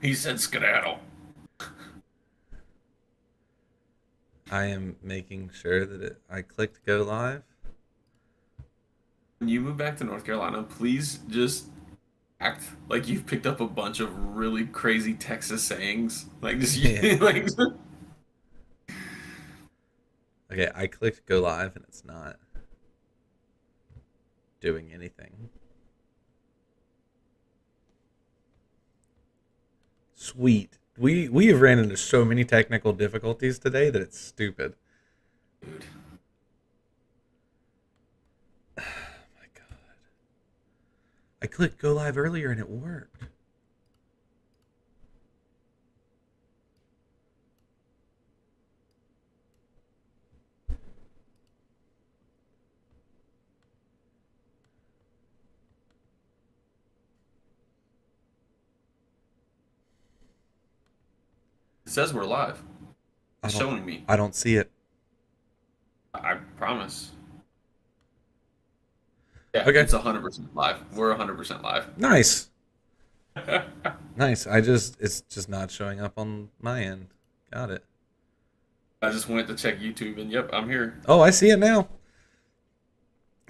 He said skedaddle. I am making sure that I clicked go live. When you move back to North Carolina, please just act like you've picked up a bunch of really crazy Texas sayings. Like just Yeah. like Okay, I clicked go live and it's not doing anything. Sweet. We have ran into so many technical difficulties today that it's stupid. dude. Oh my god. I clicked go live earlier and it worked. It says we're live. I It's don't showing me. I don't see it. I promise. Yeah, Okay. it's 100% live. We're 100% live. Nice. I Nice. It's just not showing up on my end. Got it. just went to check YouTube and yep, I'm here. Oh, I see it now.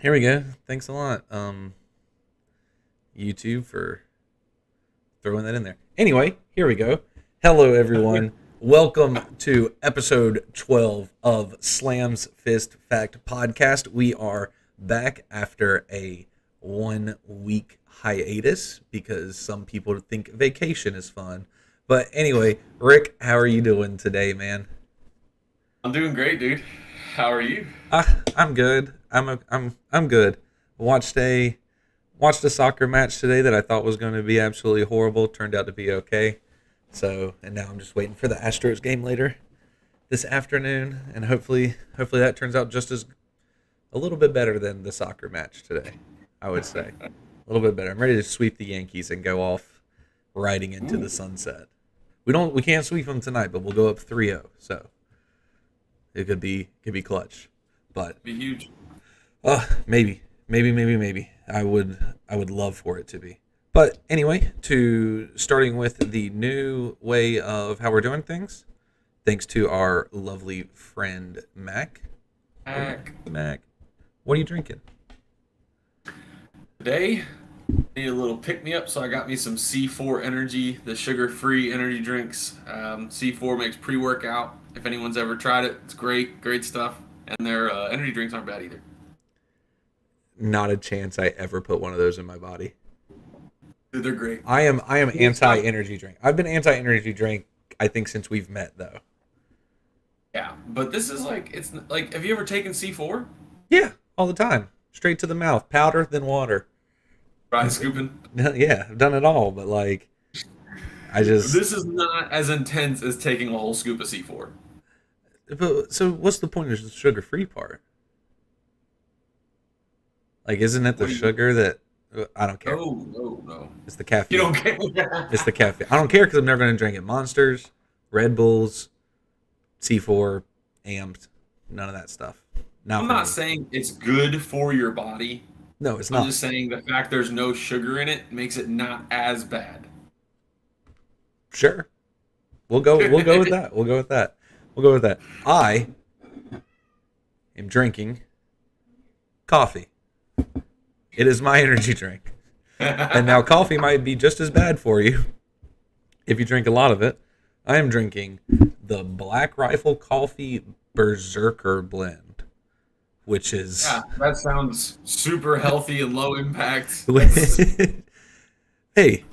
Here we go. Thanks a lot. YouTube for throwing that in there. Anyway, here we go. Hello, everyone. Welcome to episode 12 of Slam's Fist Fact Podcast. We are back after a 1 week hiatus because some people think vacation is fun. But anyway, Rick, how are you doing today, man? I'm doing great, dude. How are you? I'm good. I'm good. Watched a watched a soccer match today that I thought was going to be absolutely horrible. Turned out to be okay. So, and now I'm just waiting for the Astros game later this afternoon, and hopefully that turns out just as a little bit better than the soccer match today. I would say a little bit better. I'm ready to sweep the Yankees and go off riding into the Ooh, sunset. We can't sweep them tonight, but we'll go up 3-0. So it could be clutch. But be huge. maybe. I would love for it to be. But anyway, to starting with the new way of how we're doing things, thanks to our lovely friend Mac. Hey, Heck. Mac, what are you drinking? Today, need a little pick me up, so I got me some C4 Energy, the sugar free energy drinks. C4 makes pre workout. If anyone's ever tried it, it's great, great stuff. And their energy drinks aren't bad either. Not a chance I ever put one of those in my body. Dude, they're great. I am Cool anti stuff. energy drink. I've been anti energy drink I think since we've met though. Yeah, but this is like, it's like, have you ever taken C4? Yeah, all the time. Straight to the mouth, powder then water. Try scooping. Yeah, I've done it all, but like I just This is not as intense as taking a whole scoop of C4. but so what's the point of the sugar free part? Like isn't it the What do you mean? sugar that I don't care. No, no, no. It's the You don't caffeine. care. It's the caffeine. I don't care because I'm never going to drink it. Monsters, Red Bulls, C4, amped, none of that stuff. Not I'm for not me. saying it's good for your body. No, it's I'm not. just saying the fact there's no sugar in it makes it not as bad. Sure. We'll go with that. We'll go with that. We'll go with that. I am drinking coffee. It is my energy drink. And now coffee might be just as bad for you if you drink a lot of it. I am drinking the Black Rifle Coffee Berserker blend, which is Yeah, that sounds super healthy and low impact. That's hey,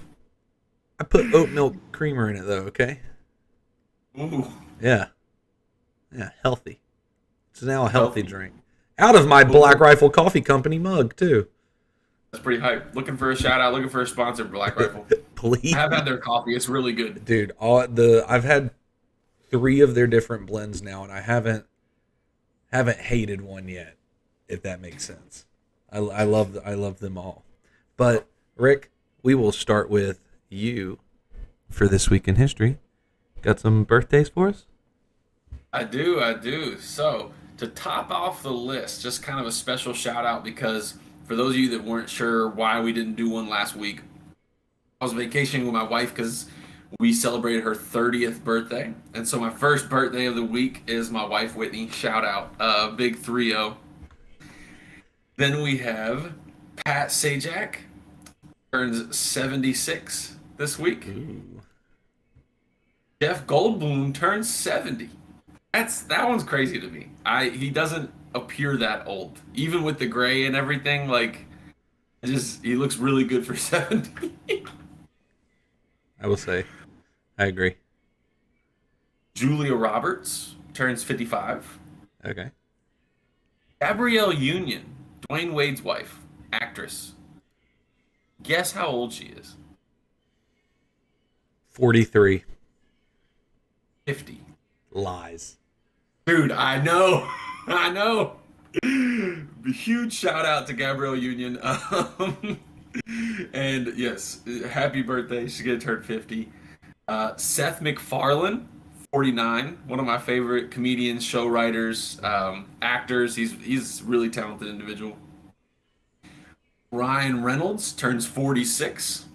I put oat milk creamer in it though, okay? ooh, Yeah. Yeah, healthy. It's now a healthy healthy. drink. Out of my Cool. Black Rifle Coffee Company mug too. That's pretty hype. Looking for a shout out, looking for a sponsor, Black Rifle. I have Please. had their coffee. It's really good. Dude, all the I've had 3 of their different blends now and I haven't hated one yet, if that makes sense. I love them all. But Rick, we will start with you for this week in history. Got some birthdays for us? I do, I do. So, to top off the list, just kind of a special shout out because for those of you that weren't sure why we didn't do one last week, I was vacationing with my wife because We celebrated her 30th birthday. And so my first birthday of the week is my wife, Whitney. Shout out. Big 3-0. Then we have Pat Sajak, turns 76 this week. Ooh. Jeff Goldblum turns 70. That one's crazy to me. He doesn't appear that old. Even with the gray and everything, like he looks really good for 70. I will say, I agree. Julia Roberts turns 55. Okay. Gabrielle Union, Dwayne Wade's wife, actress. Guess how old she is? 43. 50. Lies. Dude, I know. I know. Huge shout out to Gabrielle Union. And yes, happy birthday. She's going to turn 50. Seth MacFarlane, 49. One of my favorite comedians, show writers, actors. He's a really talented individual. Ryan Reynolds turns 46.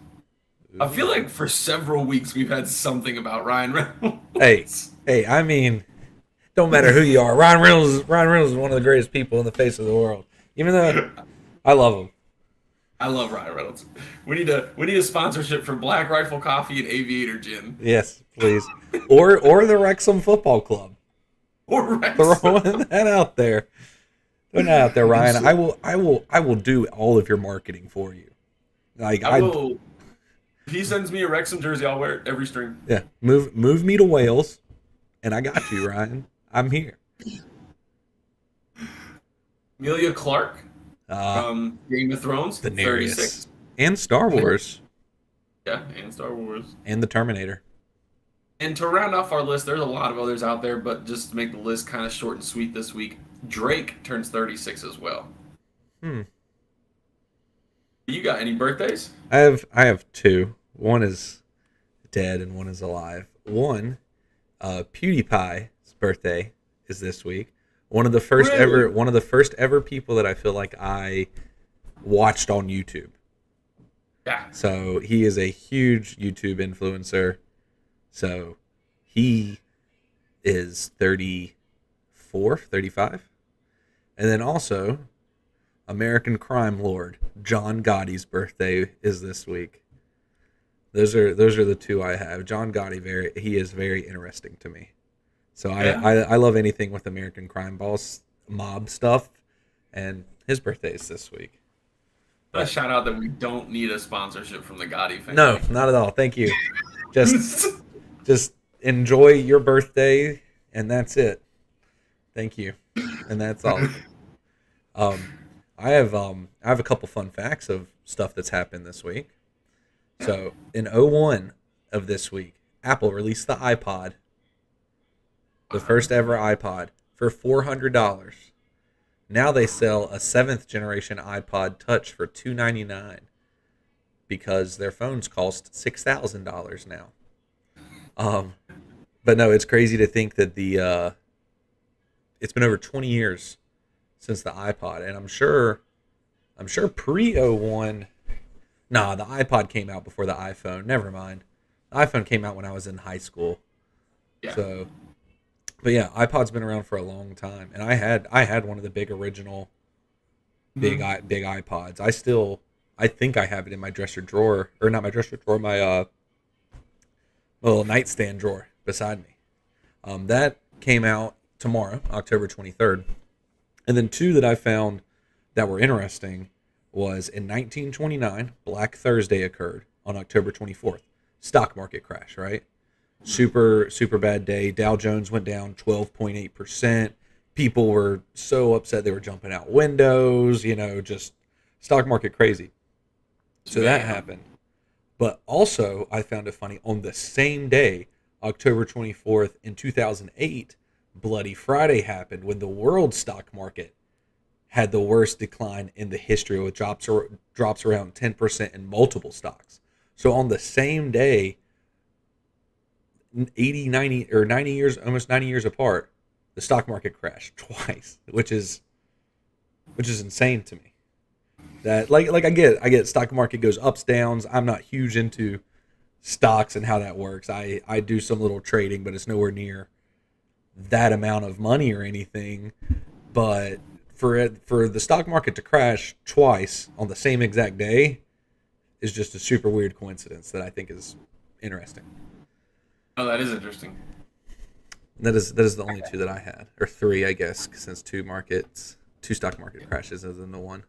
I feel like for several weeks we've had something about Ryan Reynolds. Hey, I mean, don't matter who you are. Ryan Reynolds is one of the greatest people in the face of the world. Even though I love him. I love Ryan Reynolds. We need a sponsorship for Black Rifle Coffee and Aviator Gin. Yes, please. Or the Wrexham Football Club. Or Wrexham. Throwing that out there. Throwing that out there, Ryan. I will do all of your marketing for you. Like I will. If he sends me a Wrexham jersey, I'll wear it every stream. Yeah, move me to Wales, and I got you, Ryan. I'm here. Emilia Clarke from Game of Thrones, the 36. And Star Wars. Yeah, and Star Wars. And the Terminator. And to round off our list, there's a lot of others out there, but just to make the list kind of short and sweet this week, Drake turns 36 as well. You got any birthdays? I have two. One is dead and one is alive. One, PewDiePie's birthday is this week. One of the first ever people that I feel like I watched on YouTube. Yeah. So he is a huge YouTube influencer. So he is 34, 35. And then also American crime lord John Gotti's birthday is this week. Those are the two I have. John Gotti, he is very interesting to me. So Yeah. I love anything with American crime boss mob stuff, and his birthday is this week. A shout out that we don't need a sponsorship from the Gotti family. No, not at all. Thank you. Just enjoy your birthday, and that's it. Thank you, and that's all. I have a couple fun facts of stuff that's happened this week. So in 01 of this week, Apple released the iPod, the first ever iPod, for $400. Now they sell a 7th generation iPod Touch for $299 because their phones cost $6,000 now. But no, it's crazy to think that it's been over 20 years since the iPod, and I'm sure pre-01. Nah, the iPod came out before the iPhone. Never mind. The iPhone came out when I was in high school. Yeah. So, but yeah, iPod's been around for a long time, and I had one of the big original big iPods. I think I have it in my dresser drawer, or not my dresser drawer, my little nightstand drawer beside me. That came out tomorrow, October 23rd. And then two that I found that were interesting was in 1929, Black Thursday occurred on October 24th. Stock market crash, right? Super bad day. Dow Jones went down 12.8%. People were so upset they were jumping out windows, just stock market crazy. So that happened. But also, I found it funny, on the same day, October 24th in 2008, Bloody Friday happened when the world stock market had the worst decline in the history, with drops around 10% in multiple stocks. So on the same day, 80, 90, or 90 years, almost 90 years apart, the stock market crashed twice, which is insane to me. That like I get stock market goes ups, downs. I'm not huge into stocks and how that works. I do some little trading, but it's nowhere near that amount of money or anything. But for the stock market to crash twice on the same exact day is just a super weird coincidence that I think is interesting. Oh, that is interesting. That is the only two that I had, or three, I guess, since two stock market crashes is in the one.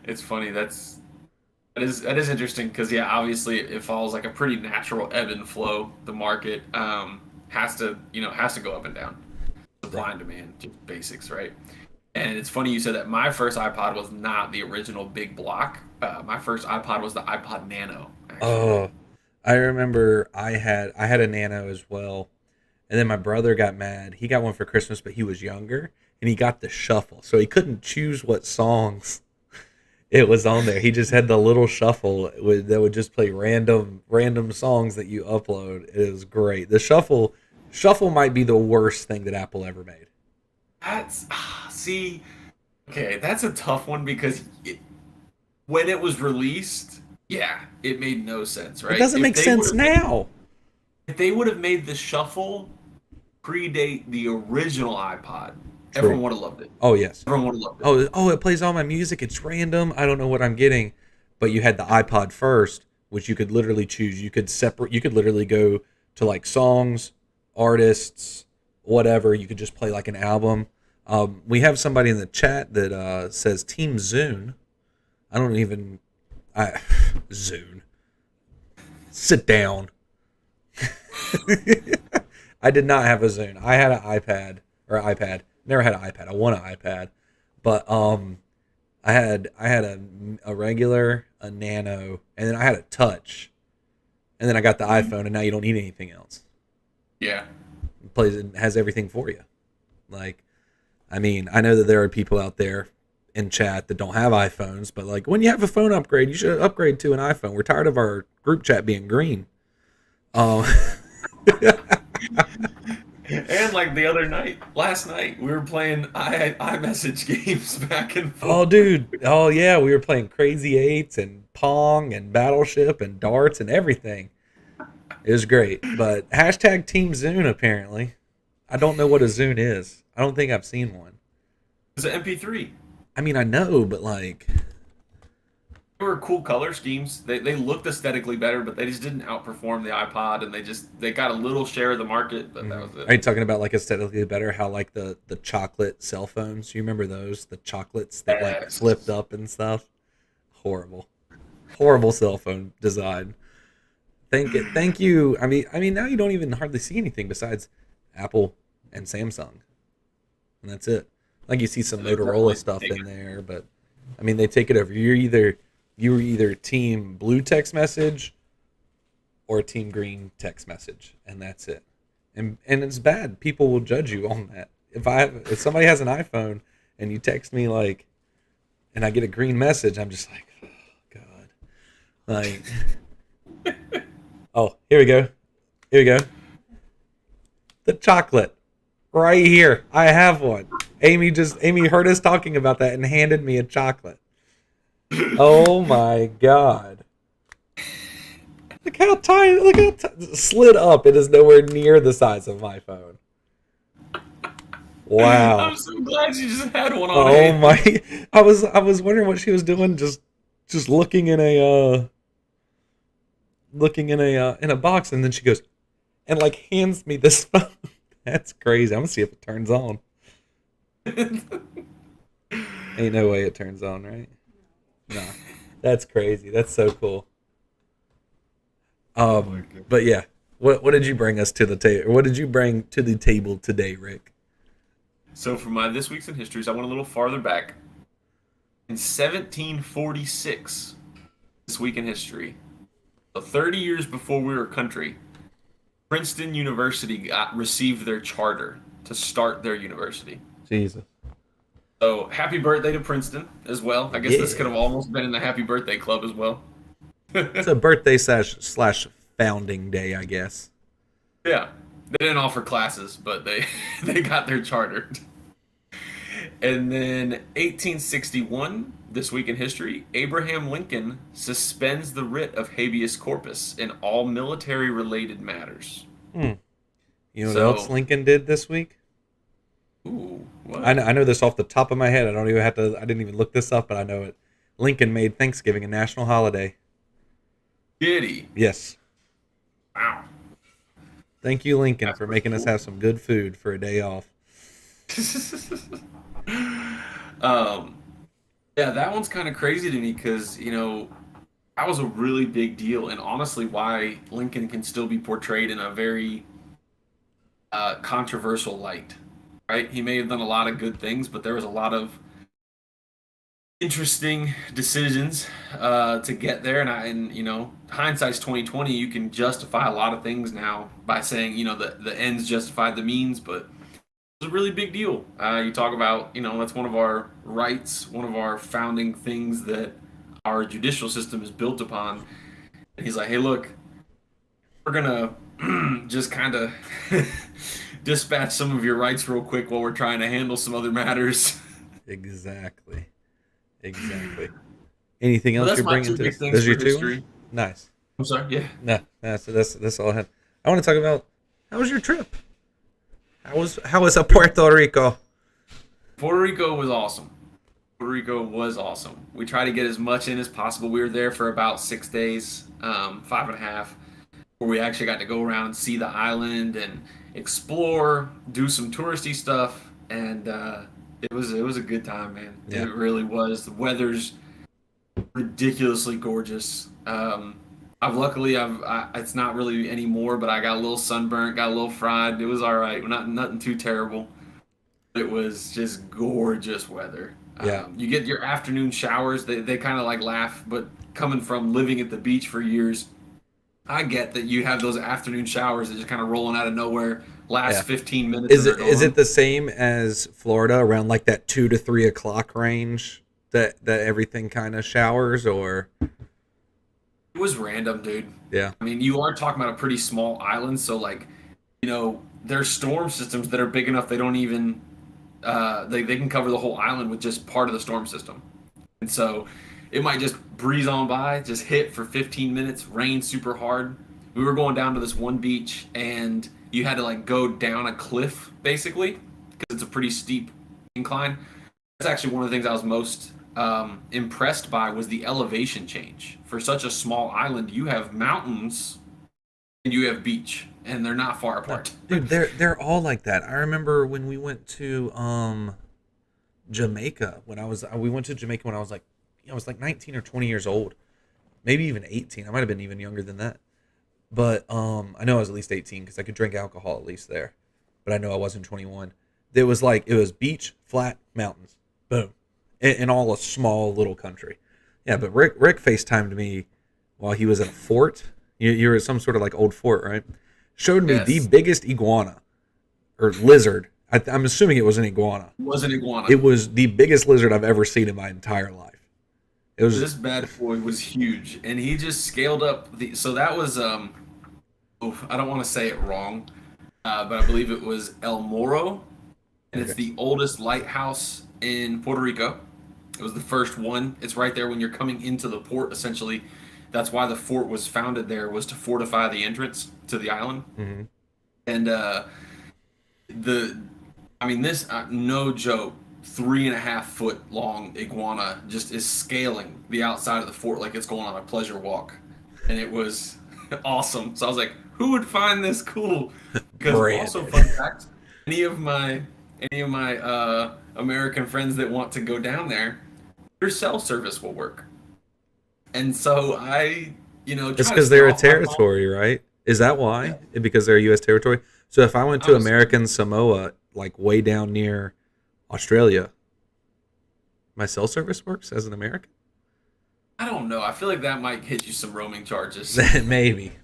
It's funny. That is interesting because yeah, obviously it follows like a pretty natural ebb and flow. The market has to go up and down. Supply and demand, just basics, right? And it's funny you said that. My first iPod was not the original big block. My first iPod was the iPod Nano, actually. Oh, I remember I had a Nano as well, and then my brother got mad. He got one for Christmas, but he was younger, and he got the shuffle, so he couldn't choose what songs it was on there. He just had the little shuffle that would just play random songs that you upload. It was great. The shuffle might be the worst thing that Apple ever made. That's see, okay, that's a tough one because when it was released, yeah, it made no sense, It right? doesn't make sense now. If they would have made the shuffle predate the original iPod, True. everyone would have loved it. Oh yes. Everyone would have loved it. Oh, it plays all my music. It's random. I don't know what I'm getting. But you had the iPod first, which you could literally choose. You could separate. You could literally go to like songs, artists, whatever. You could just play like an album. We have somebody in the chat that says Team Zune. I don't even. I Zune. Sit down. I did not have a Zune. I had an iPad. Never had an iPad. I want an iPad, but I had a regular, a Nano, and then I had a Touch, and then I got the iPhone, and now you don't need anything else. Yeah. It has everything for you. Like, I mean, I know that there are people out there in chat that don't have iPhones, but like when you have a phone upgrade, you should upgrade to an iPhone. We're tired of our group chat being green. Um, And like the other night, last night, we were playing iMessage games back and oh, forth. dude. Oh, yeah. We were playing Crazy Eights and Pong and Battleship and darts and everything. It was great. But hashtag Team Zune, apparently. I don't know what a Zune is. I don't think I've seen one. It was an MP3. I mean, I know, but like, They were cool color schemes. They looked aesthetically better, but they just didn't outperform the iPod, and they got a little share of the market, but that was it. are you talking about like aesthetically better? How like the chocolate cell phones? You remember those? The chocolates that like flipped Yes. up and stuff? Horrible. Horrible cell phone design. Thank you. I mean, now you don't even hardly see anything besides Apple and Samsung, and that's it. Like you see some They're Motorola definitely stuff in taking. there, but I mean, they take it over. You were either team blue text message or team green text message, and that's it. And it's bad. People will judge you on that. If somebody has an iPhone and you text me like, and I get a green message, I'm just like, oh, God, like, oh, here we go. Here we go. The chocolate. Right here. I have one. Amy heard us talking about that and handed me a chocolate. Oh my God. Look how tiny, slid up. It is nowhere near the size of my phone. Wow. I'm so glad you just had one on Oh hand. my. I was wondering what she was doing, just looking in a box, and then she goes and like hands me this phone. That's crazy. I'm gonna see if it turns on. Ain't no way it turns on, right? No. That's crazy. That's so cool. Oh my god. But yeah. What did you bring us to the table? What did you bring to the table today, Rick? So for my this week's in histories, I went a little farther back. In 1746, this week in history, so 30 years before we were a country, Princeton University received their charter to start their university. Jesus. So happy birthday to Princeton as well. I guess this could Yeah. have almost been in the happy birthday club as well. It's a birthday slash founding day, I guess. Yeah, they didn't offer classes, but they they got their charter. And then 1861, this week in history, Abraham Lincoln suspends the writ of habeas corpus in all military related matters. Hmm. You know what else So, Lincoln did this week? ooh, I what? know, I know this off the top of my head. I don't even have to. I didn't even look this up, but I know it. Lincoln made Thanksgiving a national holiday. Diddy. Yes. Wow. Thank you, Lincoln, That's for pretty making us cool. have some good food for a day off. um, yeah, that one's kind of crazy to me because, that was a really big deal, and honestly, why Lincoln can still be portrayed in a very controversial light, right? He may have done a lot of good things, but there was a lot of interesting decisions to get there. And hindsight's 2020. You can justify a lot of things now by saying the ends justified the means, but it's a really big deal. You talk about that's one of our rights, one of our founding things that our judicial system is built upon. And he's like, hey, look, we're gonna just kind of dispatch some of your rights real quick while we're trying to handle some other matters. Exactly. Exactly. Anything But else that's you're my bringing two to big us? things Those are for your two? history. Nice. I'm sorry. Yeah. No, that's all I had. I want to talk about how was your trip? How was Puerto Rico? Puerto Rico was awesome. Puerto Rico was awesome. We tried to get as much in as possible. We were there for about 6 days, 5.5, where we actually got to go around and see the island and explore, do some touristy stuff, and it was a good time, man. It Yeah, really was. The weather's ridiculously gorgeous. It's not really anymore, but I got a little sunburnt, got a little fried. It was all right. Not nothing too terrible. It was just gorgeous weather. yeah, You get your afternoon showers. They kind of like laugh, but coming from living at the beach for years, I get that you have those afternoon showers that just kind of rolling out of nowhere, last yeah. 15 minutes Is and they're it is it gone. the same as Florida around like that 2 to 3 o'clock range that everything kind of showers or It was random, dude. yeah, I mean, you are talking about a pretty small island, so like, there's storm systems that are big enough they don't even they can cover the whole island with just part of the storm system. And so it might just breeze on by, just hit for 15 minutes, rain super hard. We were going down to this one beach and you had to like go down a cliff basically because it's a pretty steep incline. That's actually one of the things I was most impressed by was the elevation change. For such a small island, you have mountains and you have beach, and they're not far no, apart. dude, they're all like that. I remember when we went to Jamaica when we went to Jamaica when I was like I was like 19 or 20 years old, maybe even 18. I might have been even younger than that. But I know I was at least 18 because I could drink alcohol at least there. But I know I wasn't 21. It was beach, flat, mountains, boom, in all a small little country. Yeah, but Rick FaceTimed me while he was at a fort. You were at some sort of like old fort, right? Showed me the Yes, biggest iguana or lizard. I'm assuming it was an iguana. it was an iguana. It was the biggest lizard I've ever seen in my entire life. It was This bad boy was huge, and he just scaled up the. So that was I don't want to say it wrong, but I believe it was El Moro, and it's okay. the oldest lighthouse in Puerto Rico. It was the first one. It's right there when you're coming into the port. Essentially, that's why the fort was founded there was to fortify the entrance to the island. Hmm. And the I mean this no joke, 3.5 foot long iguana just is scaling the outside of the fort like it's going on a pleasure walk, and it was awesome. So I was like, who would find this cool? Because also Brandon. fun fact, any of my American friends that want to go down there, their cell service will work, and so I It's try to because stay they're a off my phone. territory, right? Is that Yeah, why? Because they're a U.S. territory? So if I went to I'm assuming. American Samoa, like way down near Australia, my cell service works as an American? I don't know. I feel like that might hit you some roaming charges.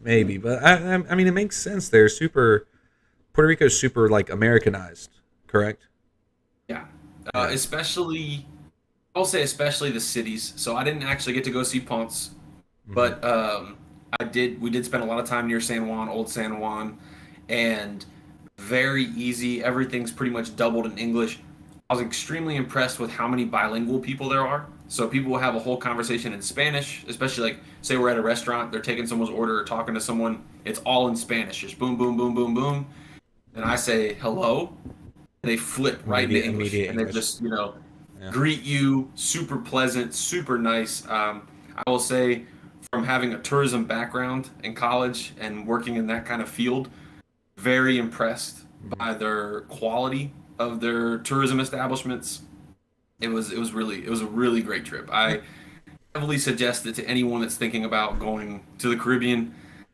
Maybe. But I mean, it makes sense. Puerto Rico's super like Americanized, correct? Yeah, Yeah. especially I'll say especially the cities. So I didn't actually get to go see Ponce, Hmm. but I did. We did spend a lot of time near San Juan, Old San Juan, and very easy. Everything's pretty much doubled in English. I was extremely impressed with how many bilingual people there are. So people will have a whole conversation in Spanish, especially like say we're at a restaurant, they're taking someone's order or talking to someone, it's all in Spanish, just boom, boom, boom, boom, boom. And I say hello, and they flip right into English, Immediate and they English. just Yeah. greet you, super pleasant, super nice. I will say, from having a tourism background in college and working in that kind of field, very impressed Mhm. by their quality of their tourism establishments. It was a really great trip. Yeah. I heavily suggest it to anyone that's thinking about going to the Caribbean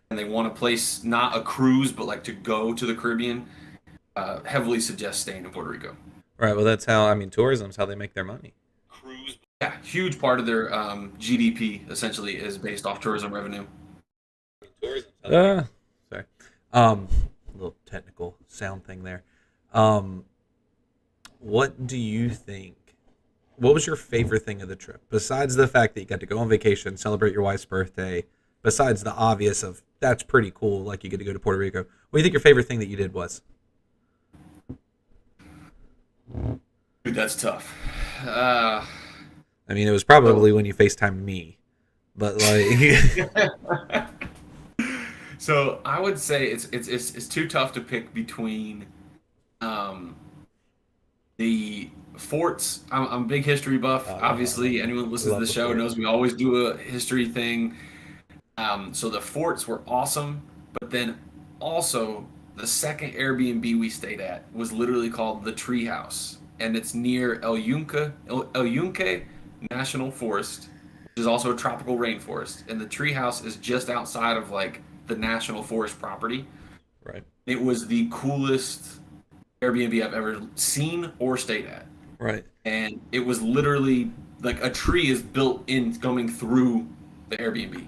and they want a place, not a cruise, but like to go to the Caribbean. Heavily suggest staying in Puerto Rico. Right. Well, that's how, I mean, tourism's how they make their money. Cruise, yeah, huge part of their GDP essentially is based off tourism revenue. Uh, sorry. Um, a little technical sound thing there. Um, what do you think? What was your favorite thing of the trip besides the fact that you got to go on vacation, celebrate your wife's birthday? Besides the obvious of that's pretty cool, like you get to go to Puerto Rico. What do you think your favorite thing that you did was? Dude, that's tough. Uh, I mean, it was so, probably when you FaceTimed me, but like, so I would say it's too tough to pick between um, the forts. I'm a big history buff. Obviously, anyone who listens to love the the show knows forts. we always do a history thing. So the forts were awesome, but then also the second Airbnb we stayed at was literally called the Treehouse, and it's near El Yunque National Forest, which is also a tropical rainforest. And the Treehouse is just outside of like the national forest property. Right, It was the coolest Airbnb I've ever seen or stayed at, right. and it was literally like a tree is built in coming through the Airbnb.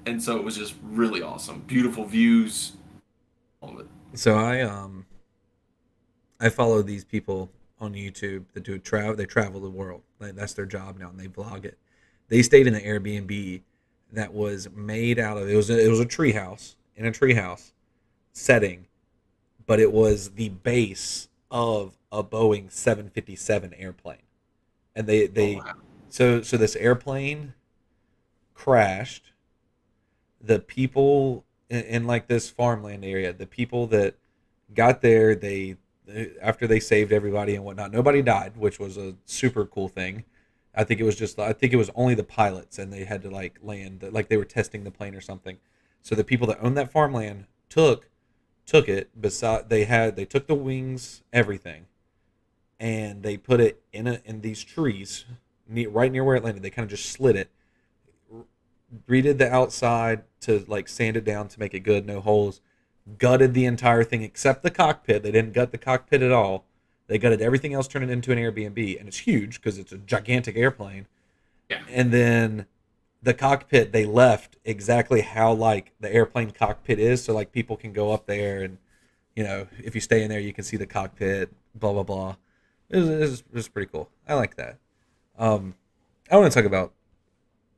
And so it was just really awesome. Beautiful views, all of it. So I follow these people on YouTube that do travel. They travel the world. Like, that's their job now, and they vlog it. They stayed in an Airbnb that was made out of it was a tree house in a tree house setting, but it was the base of a Boeing 757 airplane, and Oh they wow. so this airplane crashed. The people in like this farmland area, the people that got there, they after they saved everybody and whatnot, nobody died, which was a super cool thing. I think it was only the pilots, and they had to like land, like they were testing the plane or something. So the people that owned that farmland took it. Beside they took the wings, everything, and they put it in these trees, right near where it landed. They kind of just slid it, redid the outside to like sand it down to make it good, no holes. Gutted the entire thing except the cockpit. They didn't gut the cockpit at all. They gutted everything else, turned it into an Airbnb, and it's huge because it's a gigantic airplane. Yeah. And then the cockpit, they left exactly how like the airplane cockpit is, so like people can go up there and if you stay in there, you can see the cockpit. Blah blah blah. It was pretty cool. I like that. Um, I want to talk about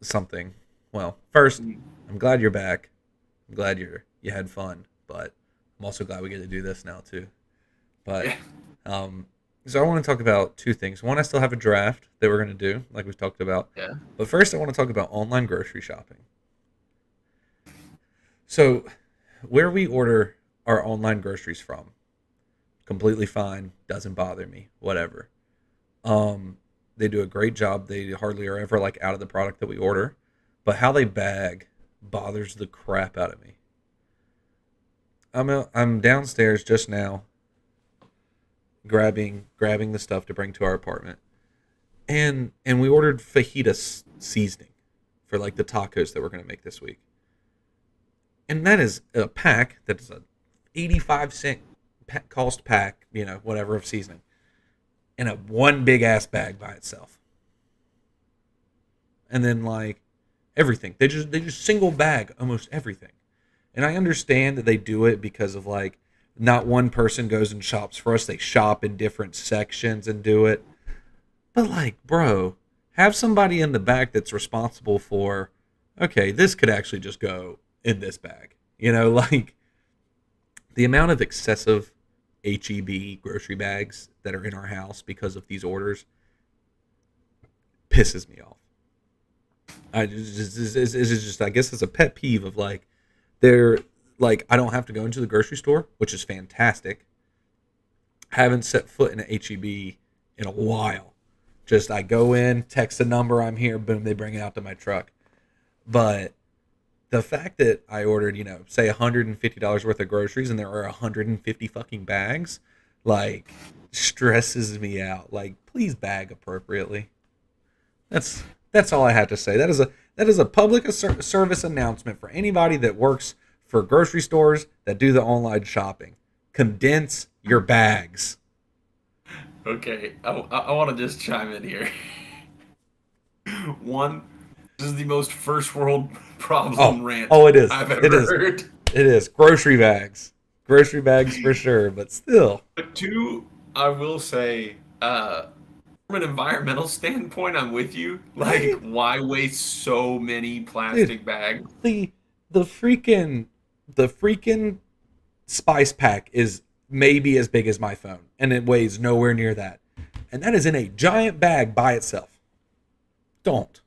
something. Well, first, I'm glad you're back. I'm glad you had fun, but I'm also glad we get to do this now too. But Yeah. um, so I want to talk about two things. One, I still have a draft that we're going to do, like we've talked about. Yeah. But first, I want to talk about online grocery shopping. So, where we order our online groceries from, completely fine, doesn't bother me, whatever. They do a great job. They hardly are ever like out of the product that we order, but how they bag bothers the crap out of me. I'm downstairs just now grabbing the stuff to bring to our apartment. And we ordered fajita seasoning for like the tacos that we're going to make this week. And that is a pack that is a 85 cent cost pack, whatever of seasoning. In a one big ass bag by itself. And then like everything. They just single bag almost everything. And I understand that they do it because of like not one person goes and shops for us. They shop in different sections and do it. But like, bro, have somebody in the back that's responsible for, okay, this could actually just go in this bag. Like the amount of excessive HEB grocery bags that are in our house because of these orders pisses me off. I guess it's a pet peeve of like, they're like, I don't have to go into the grocery store, which is fantastic. Haven't set foot in an HEB in a while. Just I go in, text a number, I'm here, boom, they bring it out to my truck. But the fact that I ordered, say $150 worth of groceries and there are 150 fucking bags, like, stresses me out. Like, please bag appropriately. That's all I had to say. That is a public service announcement for anybody that works for grocery stores that do the online shopping. Condense your bags. Okay, I want to just chime in here. One, this is the most first world problem rant Oh, it is. I've It ever is. heard. It is grocery bags. Grocery bags for sure, but still. But two, I will say, from an environmental standpoint, I'm with you. Like, Right? why waste so many Dude, plastic bags? the the freaking spice pack is maybe as big as my phone, and it weighs nowhere near that. And that is in a giant bag by itself. Don't.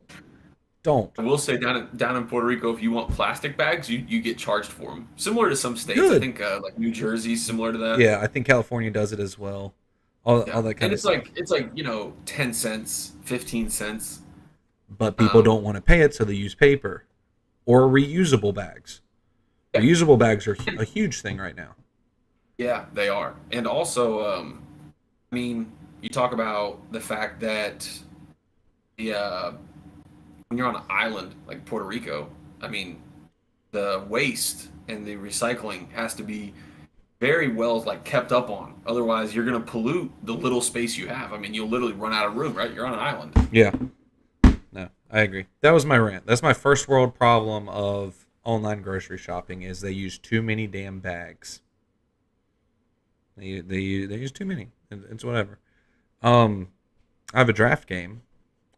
Don't. I will say down in Puerto Rico, if you want plastic bags, you get charged for them. Similar to some states, I Good. think like New Jersey's similar to that. Yeah, I think California does it as well. All Yeah, that kind and of it's stuff. like 10 cents, 15 cents. But people Um, don't want to pay it, so they use paper or reusable bags. yeah, Reusable bags are and- a huge thing right now. yeah, they are. And also, I mean, you talk about the fact that the when you're on an island like Puerto Rico, I mean, the waste and the recycling has to be very well like kept up on. Otherwise, you're going to pollute the little space you have. I mean, you'll literally run out of room, right? You're on an island. Yeah, no, I agree. That was my rant. That's my first world problem of online grocery shopping is they use too many damn bags. They use too many. It's whatever. I have a draft game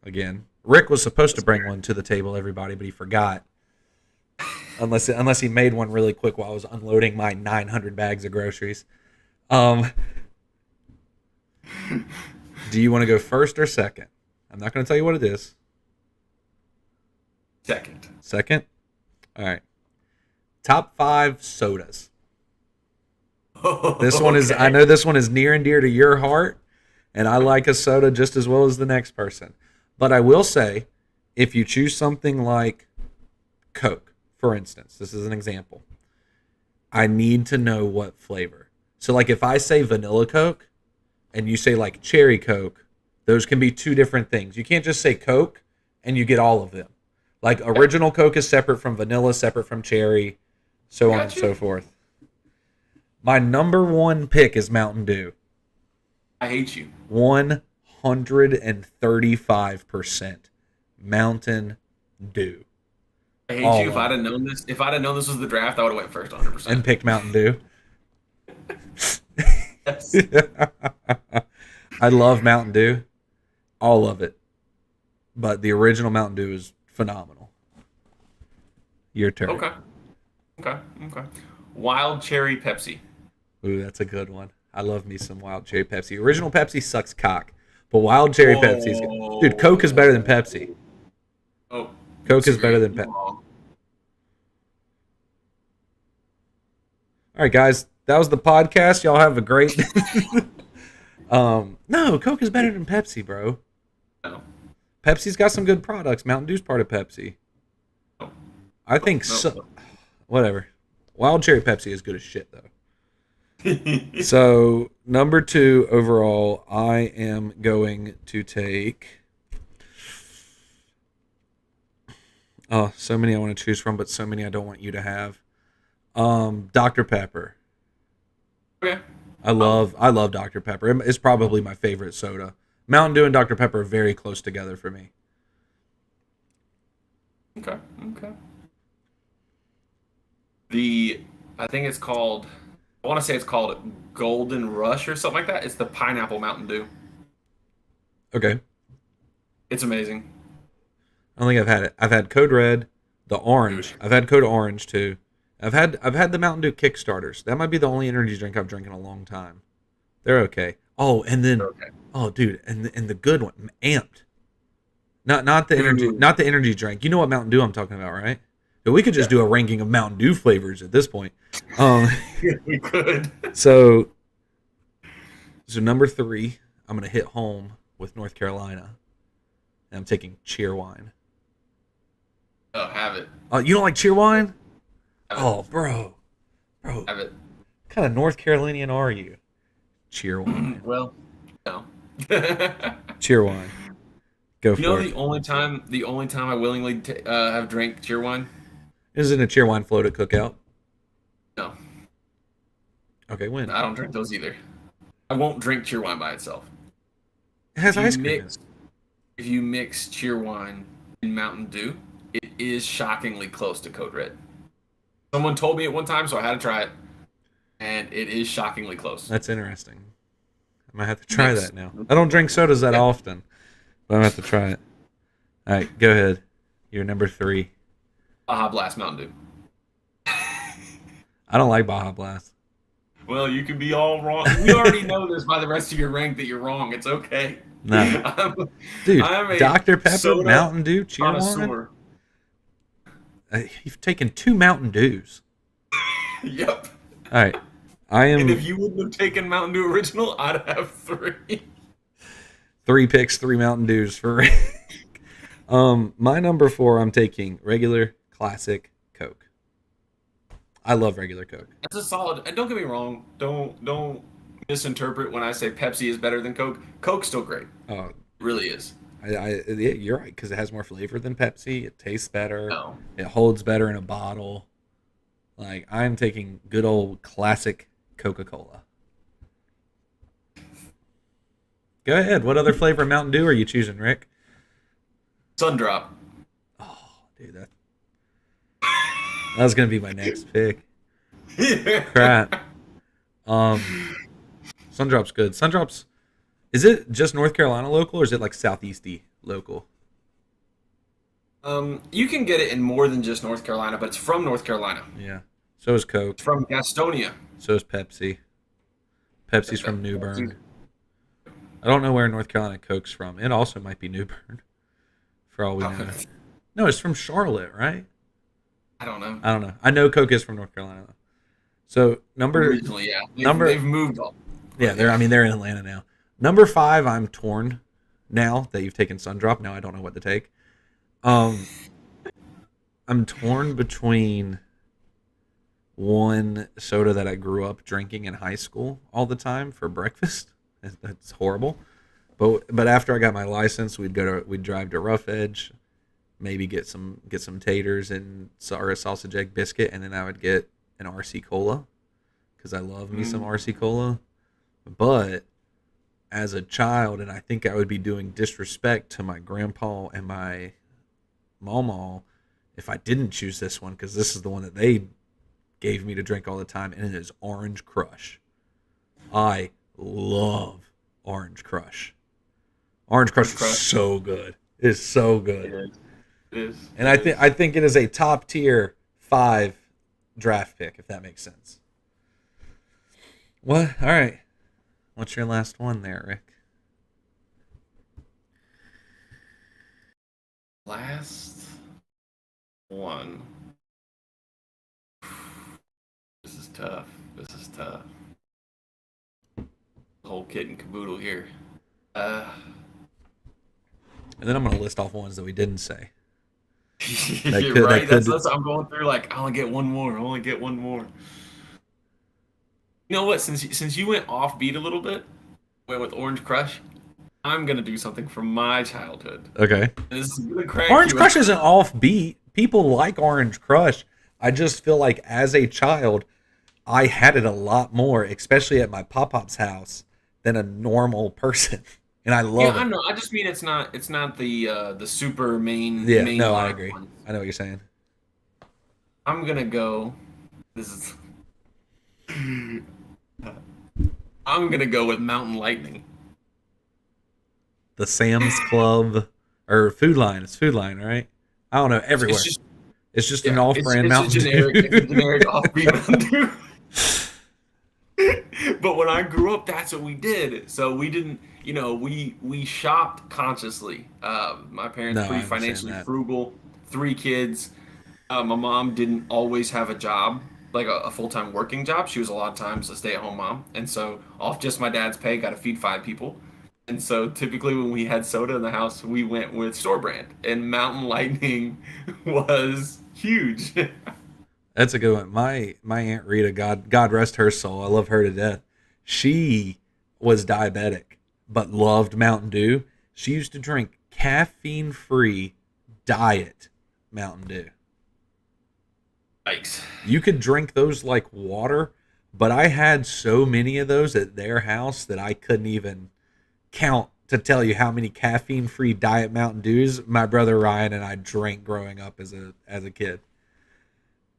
again. Rick was supposed to bring one to the table, everybody, but he forgot. Unless he made one really quick while I was unloading my 900 bags of groceries. Um, do you want to go first or second? I'm not going to tell you what it is. Second. Second? All right. Top 5 sodas. This one is, I Okay. know this one is near and dear to your heart, and I like a soda just as well as the next person. But I will say, if you choose something like Coke, for instance, this is an example, I need to know what flavor. So, like, if I say vanilla Coke and you say like cherry Coke, those can be two different things. You can't just say Coke and you get all of them. Like, original Coke is separate from vanilla, separate from cherry, so on and Got you. so forth. My number one pick is Mountain Dew. I hate you. 135% Mountain Dew. I hate All you. If of I'd it. have known this, if I'd have known this was the draft, I would have went first 100%. And picked Mountain Dew. Yes. I love Mountain Dew. All of it. But the original Mountain Dew is phenomenal. Your turn. Okay. Okay. Okay. Wild cherry Pepsi. Ooh, that's a good one. I love me some wild cherry Pepsi. Original Pepsi sucks cock, but wild cherry Pepsi is good. Dude, Coke is better than Pepsi. Oh, Coke is disagree. better than You're Pepsi. wrong. All right, guys, that was the podcast. Y'all have a great. No, Coke is better than Pepsi, bro. No. Pepsi's got some good products. Mountain Dew's part of Pepsi. No. I think No. so. Whatever. Wild cherry Pepsi is good as shit, though. So, number 2 overall, I am going to take. Oh, so many I want to choose from, but so many I don't want you to have. Dr. Pepper. Okay. I love Dr. Pepper. It's probably my favorite soda. Mountain Dew and Dr. Pepper are very close together for me. Okay. Okay. I think it's called. I want to say it's called Golden Rush or something like that. It's the pineapple Mountain Dew. Okay. It's amazing. I don't think I've had it. I've had Code Red, the orange. Dude. I've had Code Orange too, I've had the Mountain Dew Kickstarters. That might be the only energy drink I've drank in a long time. They're okay. Oh, and then Okay. oh, dude, and the good one, Amped. Not the energy, Ooh. not the energy drink. You know what Mountain Dew I'm talking about, right? But we could just Yeah. do a ranking of Mountain Dew flavors at this point. Um, We could. so number three, I'm gonna hit home with North Carolina, and I'm taking Cheerwine. Oh, have it. Oh, you don't like Cheerwine? Have it. Oh, bro, what Have it. kind of North Carolinian are you? Cheerwine, Well, no. Cheerwine, go You know for it. the only time I willingly have drank Cheerwine? Isn't a Cheerwine float at cookout? No, Okay, when? I don't drink those either. I won't drink Cheerwine by itself. It has If you ice cream in it. mix if you mix Cheerwine and Mountain Dew, it is shockingly close to Code Red. Someone told me at one time, so I had to try it, and it is shockingly close. That's interesting. I might have to try Mix. that now. I don't drink sodas that Yeah. often, but I'm gonna have to try it. All right, go ahead. You're number three. Baja Blast Mountain Dew. I don't like Baja Blast. Well, you can be all wrong. We already know this by the rest of your rank that you're wrong. It's okay. No, I'm, dude. I'm a Dr Pepper, soda Mountain Dew, Cheerwine. connoisseur. You've taken 2 Mountain Dews. Yep. All right, I And am if you wouldn't have taken Mountain Dew Original, I'd have 3. 3 picks, 3 Mountain Dews for. My number four. I'm taking regular classic Coke. I love regular Coke. That's a solid. And don't get me wrong. Don't misinterpret when I say Pepsi is better than Coke. Coke's still great. Oh, It really is. yeah, you're right because it has more flavor than Pepsi. It tastes better. No. It holds better in a bottle. Like I'm taking good old classic Coca-Cola. Go ahead. What other flavor of Mountain Dew are you choosing, Rick? Sundrop. Oh, dude, that was gonna be my next pick. Crap. Um, Sundrop's good. Sundrop's is it just North Carolina local or is it like southeasty local? You can get it in more than just North Carolina, but it's from North Carolina. Yeah. So is Coke. It's from Gastonia. So is Pepsi. Pepsi's from New Bern. I don't know where North Carolina Coke's from. It also might be New Bern, for all we know. No, it's from Charlotte, right? I don't know. I don't know. I know Coke is from North Carolina. Though. So Originally, yeah. They've moved on. yeah, they're in Atlanta now. Number 5, I'm torn now that you've taken Sundrop. Now I don't know what to take. I'm torn between one soda that I grew up drinking in high school all the time for breakfast. That's horrible. But after I got my license, we'd drive to Rough Edge, maybe get some taters or a sausage egg biscuit, and then I would get an RC Cola because I love me some RC Cola. But as a child, and I think I would be doing disrespect to my grandpa and my mama if I didn't choose this one because this is the one that they gave me to drink all the time, and it is Orange Crush. I love Orange Crush. Orange Crush is so good. It is so good. It is. And I think it is a top tier 5 draft pick, if that makes sense. What? All right. What's your last one there, Rick? Last one. This is tough. The whole kit and caboodle here. And then I'm going to list off ones that we didn't say. You're right. That's I'm going through. Like I only get one more. You know what? Since you went offbeat a little bit, went with Orange Crush, I'm gonna do something from my childhood. Okay. This is gonna crank Orange you Crush up. isn't offbeat. People like Orange Crush. I just feel like as a child, I had it a lot more, especially at my pop-pop's house, than a normal person. And I love Yeah, it. I know. I just mean it's not the super main. Yeah, main no, I line agree. one. I know what you're saying. I'm gonna go. This is. I'm gonna go with Mountain Lightning. The Sam's Club or Food Line. It's Food Line, right? I don't know. Everywhere. It's just It's just an Yeah, off-brand Mountain it's a Dew. generic off-brand Mountain Dew. But when I grew up, that's what we did. So we didn't, we shopped consciously. My parents No, pretty I understand financially that. frugal, 3 kids. My mom didn't always have a job, like a full-time working job. She was a lot of times a stay-at-home mom, and so off just my dad's pay, got to feed 5 people. And so typically when we had soda in the house, we went with store brand, and Mountain Lightning was huge. That's a good one. My Aunt Rita, God rest her soul, I love her to death. She was diabetic, but loved Mountain Dew. She used to drink caffeine-free diet Mountain Dew. Yikes. You could drink those like water, but I had so many of those at their house that I couldn't even count to tell you how many caffeine-free diet Mountain Dews my brother Ryan and I drank growing up as a kid.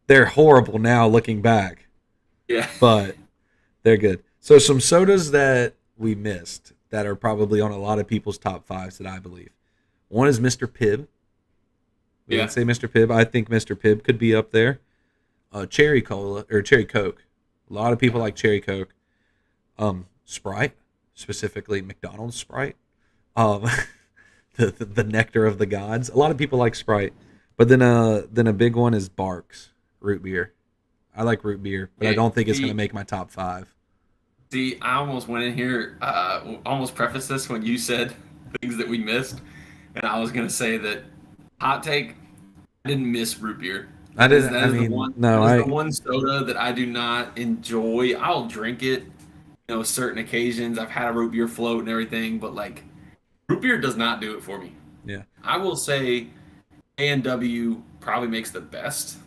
They're horrible now looking back, Yeah. but they're good. So some sodas that we missed that are probably on a lot of people's top fives that I believe. One is Mr. Pibb. We Yeah. didn't say Mr. Pibb. I think Mr. Pibb could be up there. Cherry cola or cherry Coke. A lot of people like cherry Coke. Sprite, specifically McDonald's Sprite. Um, the nectar of the gods. A lot of people like Sprite, but then a big one is Barks root beer. I like root beer, but I don't think it's going to make my top five. See, I almost went in here, almost prefaced this when you said things that we missed, and I was gonna say that hot take. I didn't miss root beer. I That is didn't. that I is the mean, one no. that is the I one soda that I do not enjoy. I'll drink it, certain occasions. I've had a root beer float and everything, but like root beer does not do it for me. yeah. I will say A&W probably makes the best, in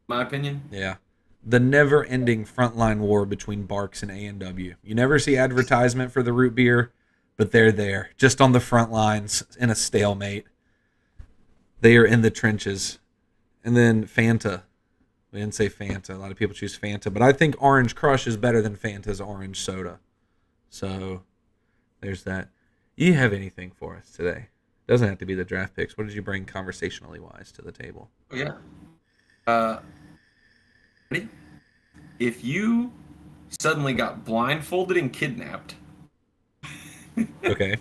my opinion. Yeah. The never-ending frontline war between Barks and A&W. You never see advertisement for the root beer, but they're there, just on the front lines in a stalemate. They are in the trenches. And then Fanta. We didn't say Fanta. A lot of people choose Fanta, but I think Orange Crush is better than Fanta's orange soda. So there's that. You have anything for us today? Doesn't have to be the draft picks. What did you bring conversationally wise to the table? Oh, yeah. Uh, Ready? If you suddenly got blindfolded and kidnapped, Okay.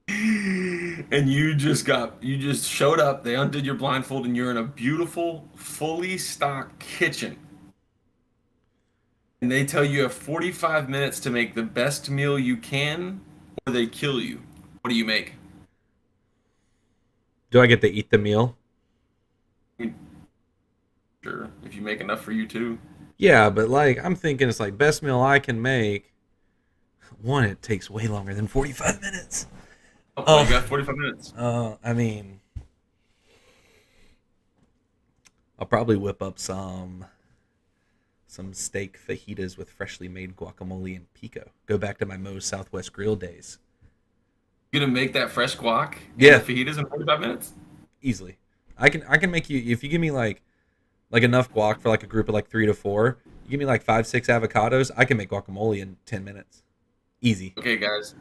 and you just showed up, they undid your blindfold, and you're in a beautiful, fully stocked kitchen, and they tell you have 45 minutes to make the best meal you can, or they kill you. What do you make? Do I get to eat the meal? I mean, sure, if you make enough for you too. Yeah, but like I'm thinking it's like best meal I can make. One, it takes way longer than 45 minutes. Oh, you got 45 minutes. I mean, I'll probably whip up some steak fajitas with freshly made guacamole and pico. Go back to my Moe's Southwest Grill days. You gonna make that fresh guac and Yeah, the fajitas in 45 minutes? easily. I can make you if you give me like enough guac for like a group of like 3 to 4. You give me like 5, 6 avocados. I can make guacamole in 10 minutes. Easy. Okay, guys.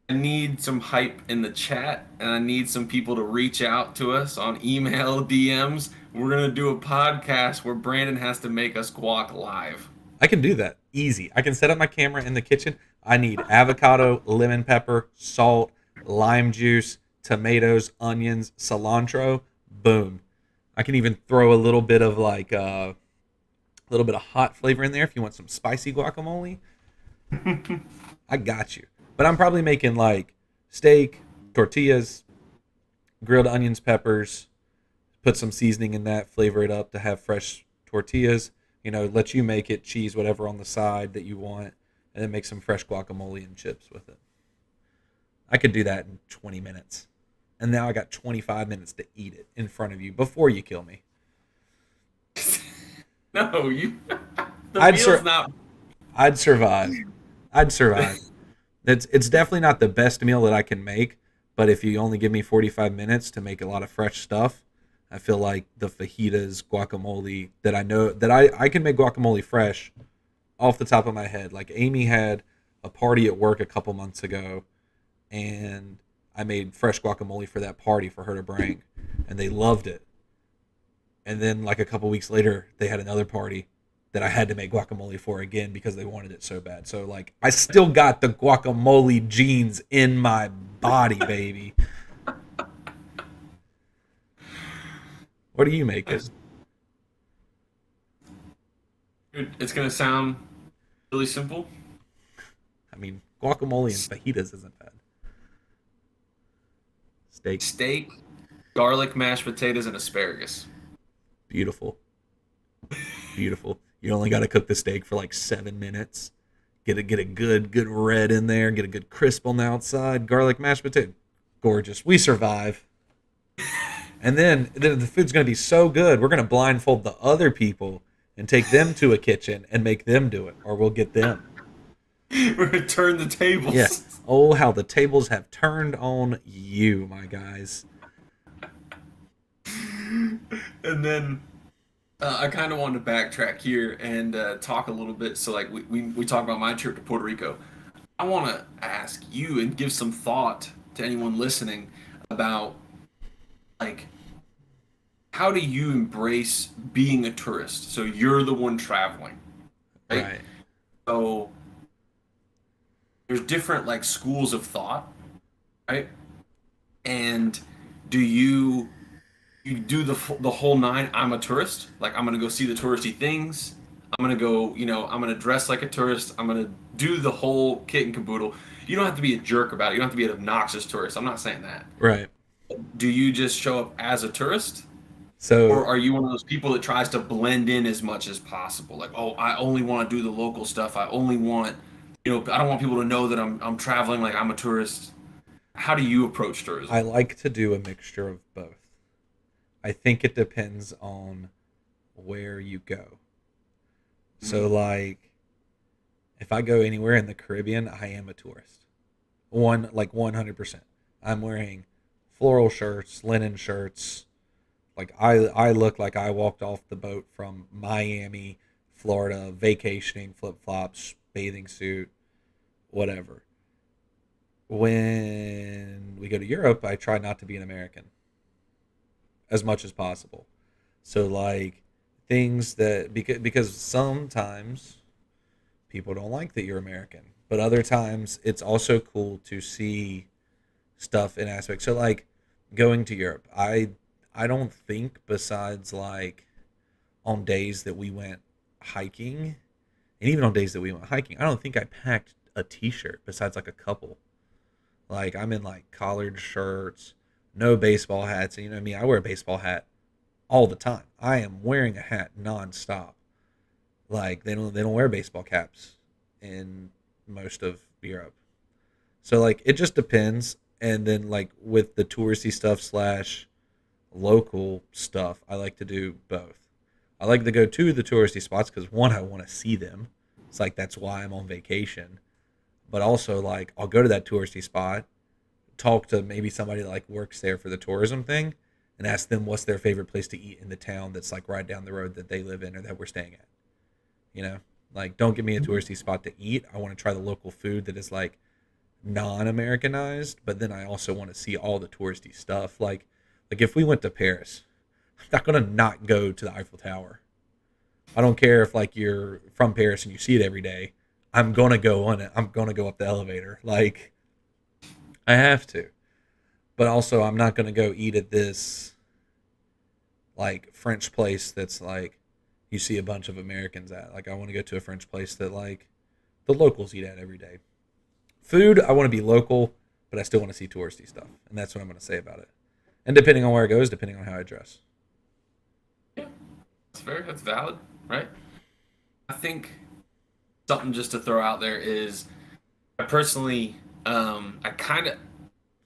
I need some hype in the chat, and I need some people to reach out to us on email, DMs. We're gonna do a podcast where Brandon has to make us guac live. I can do that. Easy. I can set up my camera in the kitchen. I need avocado, lemon pepper, salt, lime juice, tomatoes, onions, cilantro. Boom. I can even throw a little bit of like a little bit of hot flavor in there if you want some spicy guacamole. I got you. But I'm probably making like steak, tortillas, grilled onions, peppers, put some seasoning in that, flavor it up to have fresh tortillas. Let you make it, cheese, whatever on the side that you want, and then make some fresh guacamole and chips with it. I could do that in 20 minutes. And now I got 25 minutes to eat it in front of you before you kill me. No, you. The I'd meal's not. I'd survive. I'd survive. It's definitely not the best meal that I can make, but if you only give me 45 minutes to make a lot of fresh stuff, I feel like the fajitas, guacamole that I know that I can make guacamole fresh off the top of my head. Like Amy had a party at work a couple months ago, and I made fresh guacamole for that party for her to bring, and they loved it. And then like a couple weeks later, they had another party that I had to make guacamole for again because they wanted it so bad. So like I still got the guacamole genes in my body, baby. What are you making? Nice. It's gonna sound really simple. I mean, guacamole and fajitas isn't bad. Steak, Steak, garlic mashed potatoes, and asparagus. beautiful, beautiful. You only got to cook the steak for like 7 minutes. Get a good red in there. Get a good crisp on the outside. Garlic mashed potato, gorgeous. We survive. And then the food's gonna be so good. We're gonna blindfold the other people and take them to a kitchen and make them do it, or we'll get them. We're gonna turn the Yeah. tables. Oh, how the tables have turned on you, my guys. And then I kind of wanted to backtrack here and talk a little bit. So, like, we talked about my trip to Puerto Rico. I want to ask you and give some thought to anyone listening about, like, how do you embrace being a tourist? So, you're the one traveling, right? Right. So, there's different, like, schools of thought, right? And do you do the whole nine? I'm a tourist. Like I'm gonna go see the touristy things. I'm gonna go. I'm gonna dress like a tourist. I'm gonna do the whole kit and caboodle. You don't have to be a jerk about it. You don't have to be an obnoxious tourist. I'm not saying that. Right. Do you just show up as a tourist, or So are you one of those people that tries to blend in as much as possible? Like, oh, I only want to do the local stuff. I only want, I don't want people to know that I'm traveling like I'm a tourist. How do you approach I tourism? like to do a mixture of both. I think it depends on where you go. So Mm, like if I go anywhere in the Caribbean, I am a tourist. 100%. I'm wearing floral shirts, linen shirts. Like I look like I walked off the boat from Miami, Florida, vacationing, flip-flops, bathing suit, whatever. When we go to Europe, I try not to be an American as much as possible. So like things that because sometimes people don't like that you're American, but other times it's also cool to see stuff in aspects. So like going to Europe, I don't think besides like on days that we went hiking, and even on days that we went hiking, I don't think I packed a t-shirt besides like a couple. Like I'm in like collared shirts, no baseball hats. And you know me, I wear a baseball hat all the time. I am wearing a hat nonstop. Like they don't wear baseball caps in most of Europe. So like it just depends. And then like with the touristy stuff slash local stuff, I like to do both. I like to go to the touristy spots because one, I want to see them. It's like that's why I'm on vacation. But also like I'll go to that touristy spot, talk to maybe somebody that like works there for the tourism thing, and ask them what's their favorite place to eat in the town that's like right down the road that they live in or that we're staying at. You know, like don't give me a touristy spot to eat. I want to try the local food that is like non-Americanized, but then I also want to see all the touristy stuff. Like if we went to Paris, I'm not gonna not go to the Eiffel Tower. I don't care if like you're from Paris and you see it every day. I'm gonna go on it. I'm gonna go up the elevator. Like I have to. But also I'm not gonna go eat at this like French place that's like you see a bunch of Americans at. Like I want to go to a French place that like the locals eat at every day. Food, I want to be local, but I still want to see touristy stuff, and that's what I'm going to say about it. And depending on where it goes, depending on how I dress. Yeah, that's fair. That's valid, right? I think something just to throw out there is I personally, I kind of,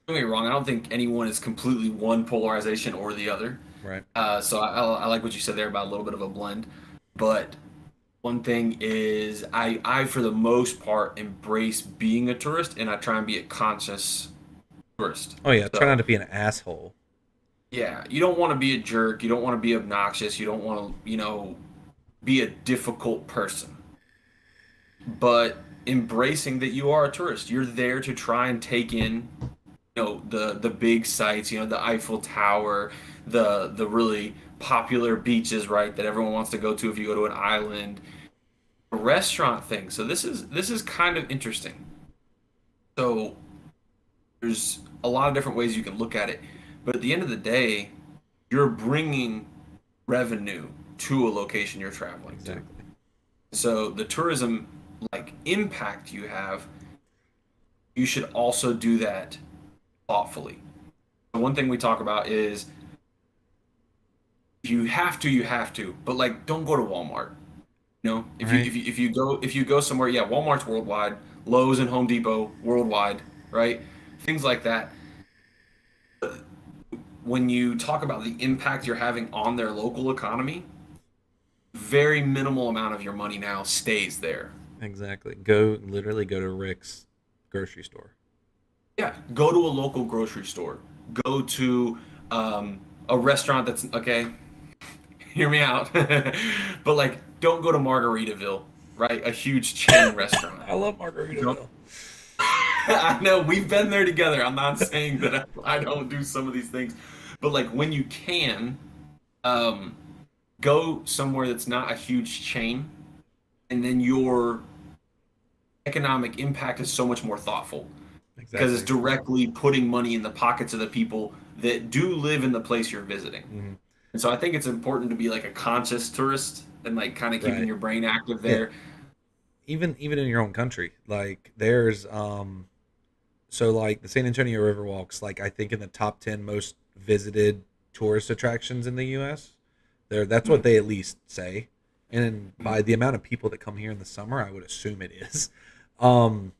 don't get me wrong, I don't think anyone is completely one polarization or the other. Right. So I like what you said there about a little bit of a blend. But one thing is, I, for the most part, embrace being a tourist and I try and be a conscious tourist. Oh yeah, try not So, to be an asshole. yeah, you don't want to be a jerk. You don't want to be obnoxious. You don't want to, be a difficult person. But embracing that you are a tourist, you're there to try and take in the big sites, the Eiffel Tower, the really popular beaches, right, that everyone wants to go to if you go to an island. A restaurant thing. So this is kind of interesting. So there's a lot of different ways you can look at it, but at the end of the day, you're bringing revenue to a location you're traveling to. Exactly. So the tourism like impact you have, you should also do that thoughtfully. One thing we talk about is if you have to, you have to, but like don't go to Walmart. If you Right. if you if you go somewhere, yeah, Walmart's worldwide, Lowe's and Home Depot worldwide, right? Things like that. When you talk about the impact you're having on their local economy, very minimal amount of your money now stays there. Exactly. Literally go to Rick's grocery store. Yeah, go to a local grocery store. Go to a restaurant that's okay. Hear me out, but like, don't go to Margaritaville, right? A huge chain restaurant. I love Don't. Margaritaville. I know we've been there together. I'm not saying that I don't do some of these things, but like when you can, um, go somewhere that's not a huge chain, and then your economic impact is so much more thoughtful because it's Exactly. directly putting money in the pockets of the people that do live in the place you're visiting. Hmm. And so I think it's important to be like a conscious tourist and like kind of keeping Right. your brain active Yeah. there. Even in your own country, like there's so like the San Antonio Riverwalk's like I think in the top 10 most visited tourist attractions in the US. That's what they at least say. And by the amount of people that come here in the summer, I would assume it is. Um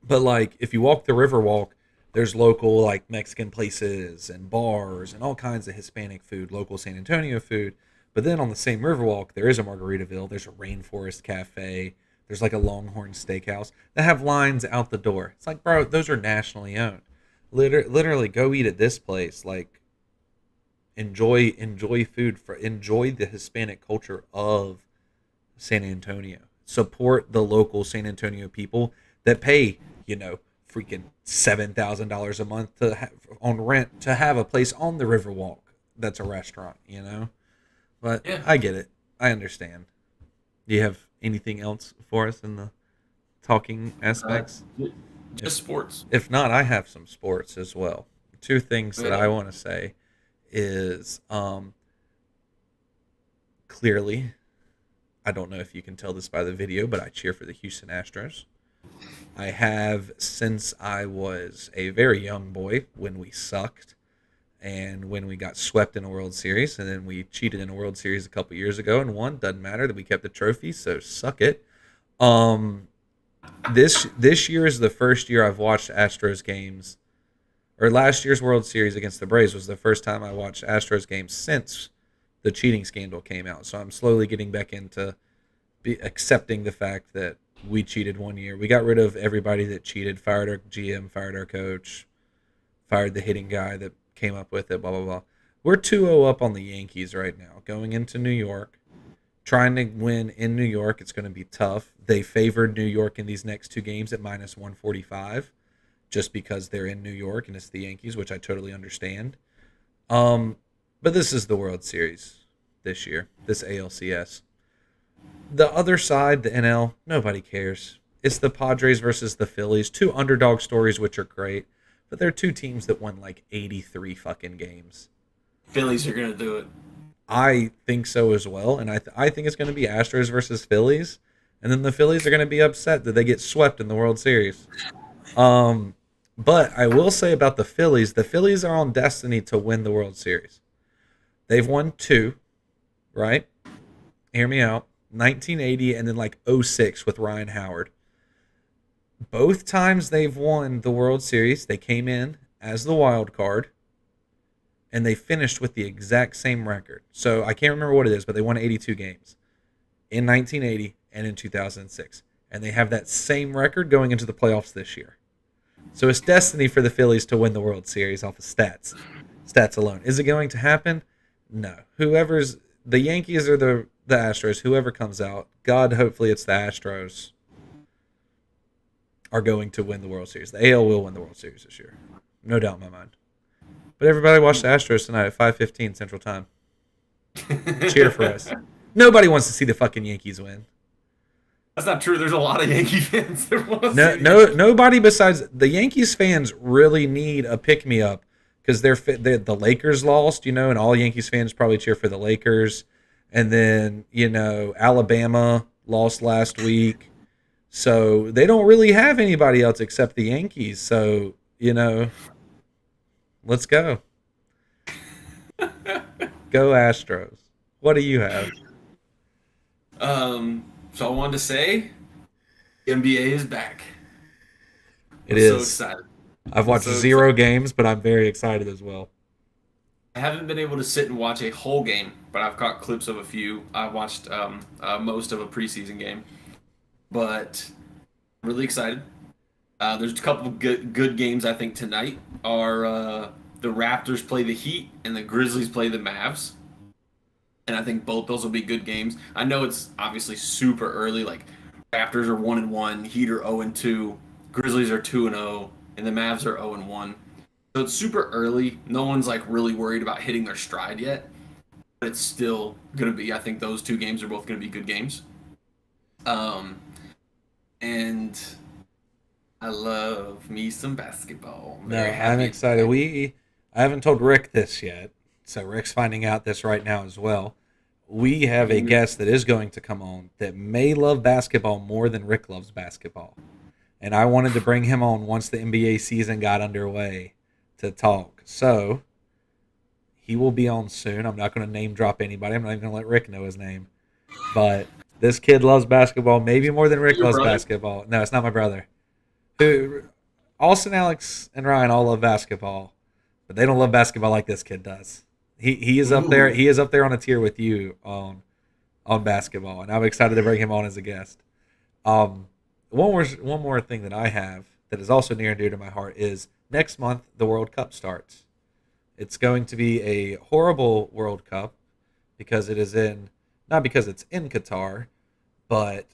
but like if you walk the Riverwalk, there's local like Mexican places and bars and all kinds of Hispanic food, local San Antonio food. But then on the same Riverwalk, there is a Margaritaville, there's a Rainforest Cafe, there's like a Longhorn Steakhouse that have lines out the door. It's like, bro, those are nationally owned. Literally, go eat at this place. Like, enjoy food for enjoy the Hispanic culture of San Antonio. Support the local San Antonio people that pay, freaking $7,000 a month on rent to have a place on the Riverwalk that's a restaurant. But Yeah. I get it. I understand. Do you have anything else for us in the talking Uh, aspects? just If sports. if not, I have some sports as well. Two things that Yeah. I want to say is clearly, I don't know if you can tell this by the video, but I cheer for the Houston Astros. I have since I was a very young boy when we sucked and when we got swept in a World Series, and then we cheated in a World Series a couple years ago and won. Doesn't matter that we kept the trophy, so suck it. Um, this year is the first year I've watched Astros games, or last year's World Series against the Braves was the first time I watched Astros games since the cheating scandal came out. So I'm slowly getting back into accepting the fact that we cheated one year. We got rid of everybody that cheated, fired our GM, fired our coach, fired the hitting guy that came up with it, blah, blah, blah. We're 2-0 up on the Yankees right now, going into New York. Trying to win in New York, it's going to be tough. They favored New York in these next two games at minus 145 just because they're in New York and it's the Yankees, which I totally understand. Um, but this is the World Series this year, this ALCS. The other side, the NL, nobody cares. It's the Padres versus the Phillies, two underdog stories, which are great, but they're two teams that won like 83 fucking games. Phillies are gonna do it. I think so as well, and I think it's going to be Astros versus Phillies, and then the Phillies are going to be upset that they get swept in the World Series. Um, but I will say about the Phillies are on destiny to win the World Series. They've won two, right? Hear me out. 1980 and then like '06 with Ryan Howard. Both times they've won the World Series, they came in as the wild card and they finished with the exact same record. So I can't remember what it is, but they won 82 games in 1980 and in 2006. And they have that same record going into the playoffs this year. So it's destiny for the Phillies to win the World Series off of stats alone. Is it going to happen? No. Whoever's the Yankees or the Astros, whoever comes out, God, hopefully it's the Astros, are going to win the World Series. The AL will win the World Series this year. No doubt in my mind. But everybody watch the Astros tonight at 5:15 Central Time. Cheer for us. Nobody wants to see the fucking Yankees win. That's not true. There's a lot of Yankee fans that want to No, see the no, Yankees. nobody besides the Yankees fans really need a pick me up because the Lakers lost, and all Yankees fans probably cheer for the Lakers, and then Alabama lost last week, so they don't really have anybody else except the Yankees. So let's go Astros. What do you have? So I wanted to say, NBA is back. It I'm so is. excited. I've I'm watched so zero excited. games, but I'm very excited as well. I haven't been able to sit and watch a whole game, but I've caught clips of a few. I watched most of a preseason game, but I'm really excited. There's a couple of good games I think tonight. Are the Raptors play the Heat and the Grizzlies play the Mavs, and I think both those will be good games. I know it's obviously super early. Like Raptors are 1-1, Heat are 0-2, Grizzlies are 2-0, and the Mavs are 0-1. So it's super early. No one's like really worried about hitting their stride yet, but it's still gonna be. I think those two games are both gonna be good games. Um, and I love me some basketball. I'm No, very I'm happy. excited. I haven't told Rick this yet, so Rick's finding out this right now as well. We have a guest that is going to come on that may love basketball more than Rick loves basketball, and I wanted to bring him on once the NBA season got underway to talk. So he will be on soon. I'm not going to name drop anybody. I'm not even going to let Rick know his name, but this kid loves basketball maybe more than Rick Your loves brother? basketball. No, it's not my brother. Who Austin, Alex, and Ryan all love basketball, but they don't love basketball like this kid does. He is up there. Ooh. He is up there on a tier with you on basketball, and I'm excited to bring him on as a guest. Um, one more thing that I have that is also near and dear to my heart is next month the World Cup starts. It's going to be a horrible World Cup because it is in not because it's in Qatar, but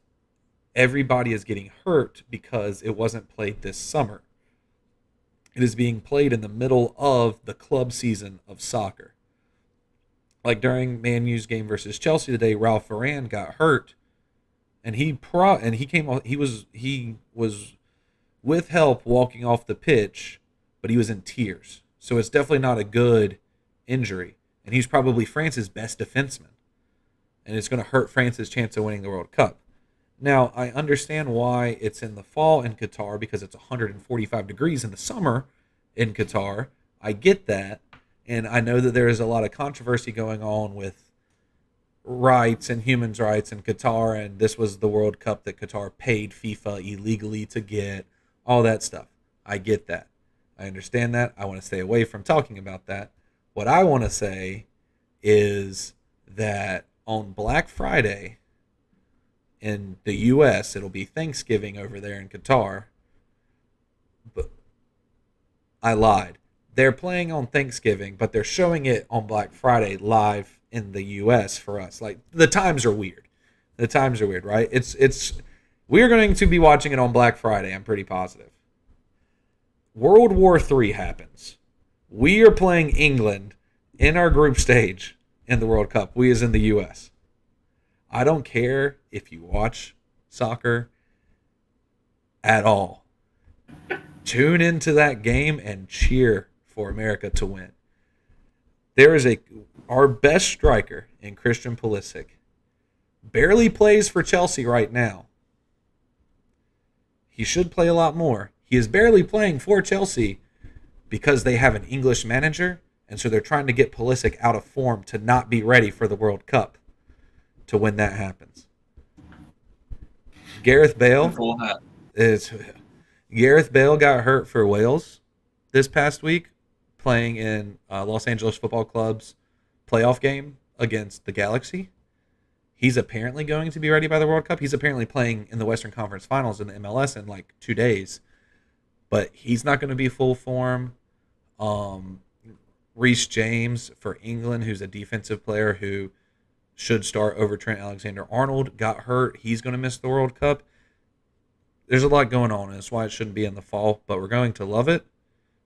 everybody is getting hurt because it wasn't played this summer. It is being played in the middle of the club season of soccer. Like during Man U's game versus Chelsea today, Ralph Varane got hurt, and he was with help walking off the pitch, but he was in tears. So it's definitely not a good injury, and he's probably France's best defenseman, and it's going to hurt France's chance of winning the World Cup. Now, I understand why it's in the fall in Qatar because it's 145 degrees in the summer in Qatar. I get that. And I know that there is a lot of controversy going on with rights and human rights in Qatar. And this was the World Cup that Qatar paid FIFA illegally to get, all that stuff. I get that. I understand that. I want to stay away from talking about that. What I want to say is that on Black Friday, in the U.S. It'll be Thanksgiving over there in Qatar. But I lied. They're playing on Thanksgiving, but they're showing it on Black Friday live in the U.S. for us. Like the times are weird. The times are weird, right? It's we're going to be watching it on Black Friday. I'm pretty positive. World War III happens. We are playing England in our group stage in the World Cup. We as in the U.S. I don't care if you watch soccer at all. Tune into that game and cheer for America to win. There is our best striker in Christian Pulisic. Barely plays for Chelsea right now. He should play a lot more. He is barely playing for Chelsea because they have an English manager, and so they're trying to get Pulisic out of form to not be ready for the World Cup to when that happens. Gareth Bale Full hat. is Gareth Bale got hurt for Wales this past week playing in Los Angeles Football Club's playoff game against the Galaxy. He's apparently going to be ready by the World Cup. He's apparently playing in the Western Conference Finals in the MLS in like 2 days, but he's not going to be full form. Reece James for England, who's a defensive player who should start over Trent Alexander-Arnold, got hurt. He's going to miss the World Cup. There's a lot going on, and that's why it shouldn't be in the fall, but we're going to love it,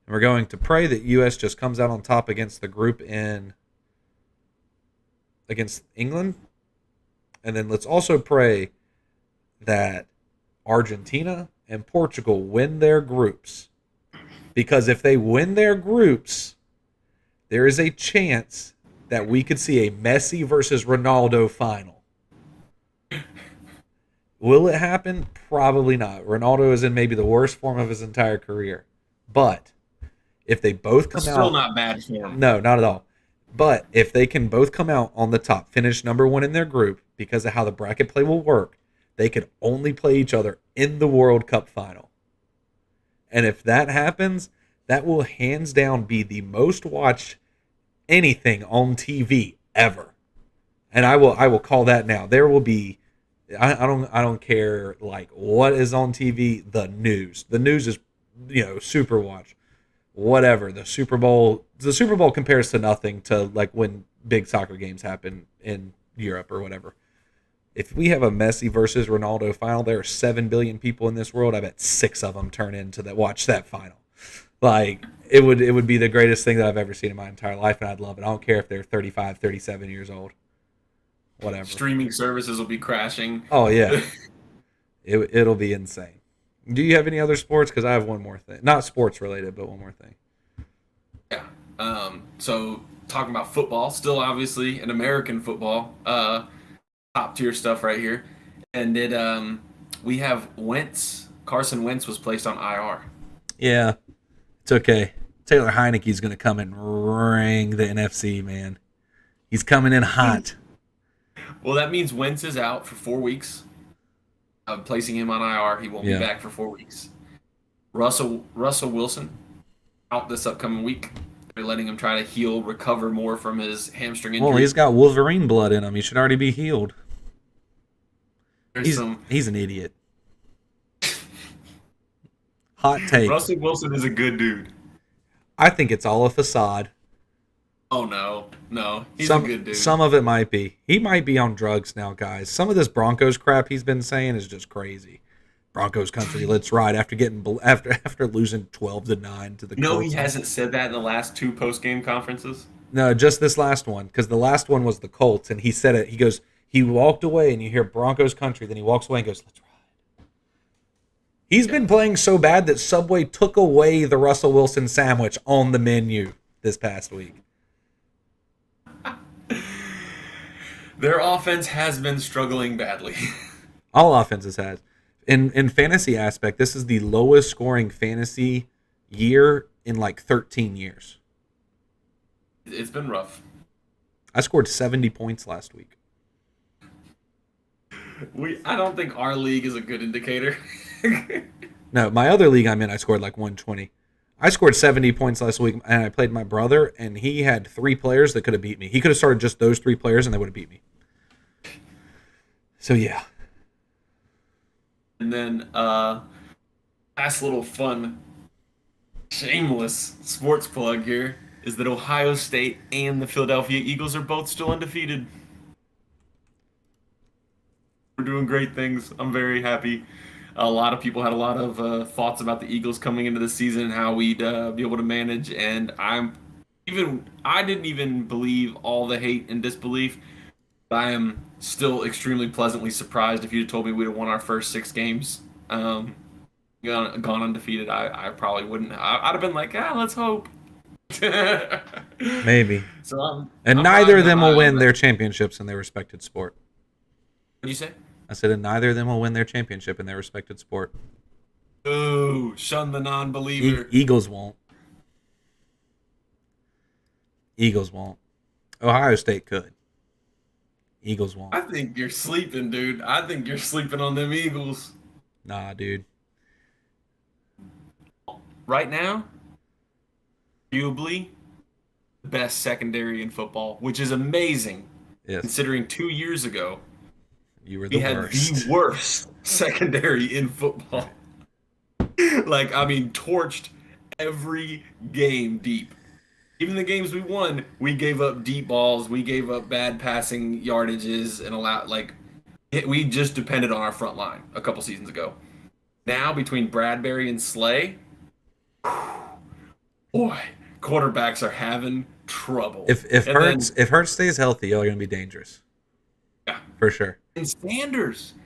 and we're going to pray that U.S. just comes out on top against the group against England. And then let's also pray that Argentina and Portugal win their groups. Because if they win their groups, there is a chance that we could see a Messi versus Ronaldo final. Will it happen? Probably not. Ronaldo is in maybe the worst form of his entire career. But if they both come Still out... not bad form. No, not at all. But if they can both come out on the top, finish number one in their group, because of how the bracket play will work, they could only play each other in the World Cup final. And if that happens, that will hands down be the most watched anything on TV ever. And I will call that now. There will be, I don't care like what is on TV. The news is super watched. Whatever, the Super Bowl compares to nothing to like when big soccer games happen in Europe or whatever. If we have a Messi versus Ronaldo final, there are 7 billion people in this world. I bet 6 of them turn into that, watch that final. Like it would be the greatest thing that I've ever seen in my entire life, and I'd love it. I don't care if they're 35, 37 years old. Whatever. Streaming services will be crashing. Oh yeah. It'll be insane. Do you have any other sports? Because I have one more thing. Not sports related, but one more thing. Yeah. So talking about football, still obviously an American football, top tier stuff right here. And we have Wentz. Carson Wentz was placed on IR. Yeah, it's okay. Taylor Heineke's going to come and ring the NFC, man. He's coming in hot. Well, that means Wentz is out for 4 weeks. I'm placing him on IR. He won't be back for 4 weeks. Russell Wilson out this upcoming week. They're letting him try to heal, recover more from his hamstring injury. Well, he's got Wolverine blood in him. He should already be healed. He's an idiot. Hot take. Russell Wilson is a good dude. I think it's all a facade. Oh, no. He's a good dude. Some of it might be. He might be on drugs now, guys. Some of this Broncos crap he's been saying is just crazy. Broncos country, let's ride after losing 12-9 to the Colts. He hasn't said that in the last 2 post-game conferences? No, just this last one, because the last one was the Colts, and he said it. He goes, he walked away, and you hear Broncos country, then he walks away and goes, let's ride. He's been playing so bad that Subway took away the Russell Wilson sandwich on the menu this past week. Their offense has been struggling badly. All offenses has. In fantasy aspect, this is the lowest scoring fantasy year in like 13 years. It's been rough. I scored 70 points last week. I don't think our league is a good indicator. No, my other league I'm in, I scored like 120. I scored 70 points last week, and I played my brother, and he had 3 players that could have beat me. He could have started just those 3 players, and they would have beat me. So, yeah. And then, last little fun, shameless sports plug here is that Ohio State and the Philadelphia Eagles are both still undefeated. We're doing great things. I'm very happy. A lot of people had a lot of thoughts about the Eagles coming into the season and how we'd be able to manage, and I didn't even believe all the hate and disbelief. I am still extremely pleasantly surprised. If you'd told me we'd have won our first 6 games, gone undefeated, I probably wouldn't. I'd have been like, let's hope. Maybe. So neither of them will win their championships in their respected sport. What did you say? I said, and neither of them will win their championship in their respected sport. Ooh, shun the non-believer. Eagles won't. Eagles won't. Ohio State could. Eagles won't. I think you're sleeping, dude. I think you're sleeping on them Eagles. Nah, dude. Right now, arguably the best secondary in football, which is amazing. Yes. Considering 2 years ago, we had the worst secondary in football. Torched every game deep. Even the games we won, we gave up deep balls, we gave up bad passing yardages, and we just depended on our front line a couple seasons ago. Now, between Bradbury and Slay, Boy, quarterbacks are having trouble. If And then Hurts stays healthy, y'all are gonna be dangerous yeah, for sure. and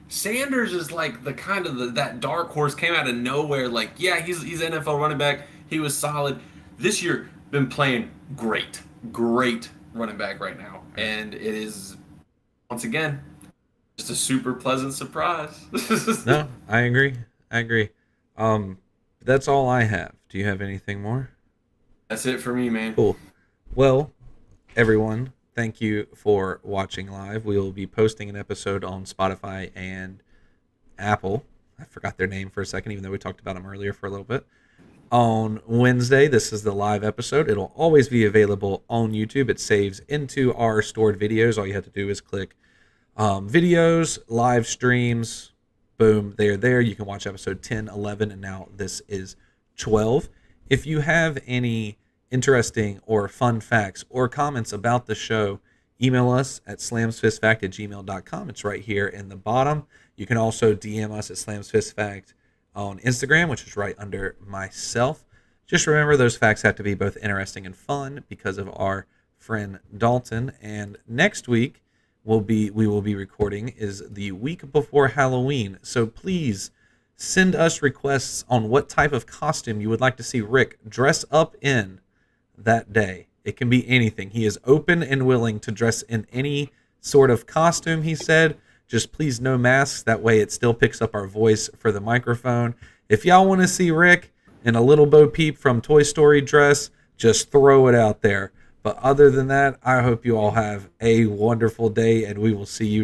Sanders is like the kind of that dark horse came out of nowhere. Like, yeah, he's NFL running back. He was solid this year. Been playing great running back right now, and it is once again just a super pleasant surprise. No, I agree. I agree. Um, that's all I have. Do you have anything more? That's it for me, man. Cool. Well, everyone, thank you for watching live. We will be posting an episode on Spotify and Apple. I forgot their name for a second, even though we talked about them earlier for a little bit. On Wednesday, this is the live episode. It'll always be available on YouTube. It saves into our stored videos. All you have to do is click videos, live streams. Boom, they're there. You can watch episode 10, 11, and now this is 12. If you have any interesting or fun facts or comments about the show, email us at slamsfistfact@gmail.com. It's right here in the bottom. You can also DM us at slamsfistfact on Instagram, which is right under myself. Just remember, those facts have to be both interesting and fun because of our friend Dalton. And next week, we will be recording is the week before Halloween. So please send us requests on what type of costume you would like to see Rick dress up in that day. It can be anything. He is open and willing to dress in any sort of costume, he said. Just please no masks. That way it still picks up our voice for the microphone. If y'all want to see Rick in a little Bo Peep from Toy Story dress, just throw it out there. But other than that, I hope you all have a wonderful day, and we will see you next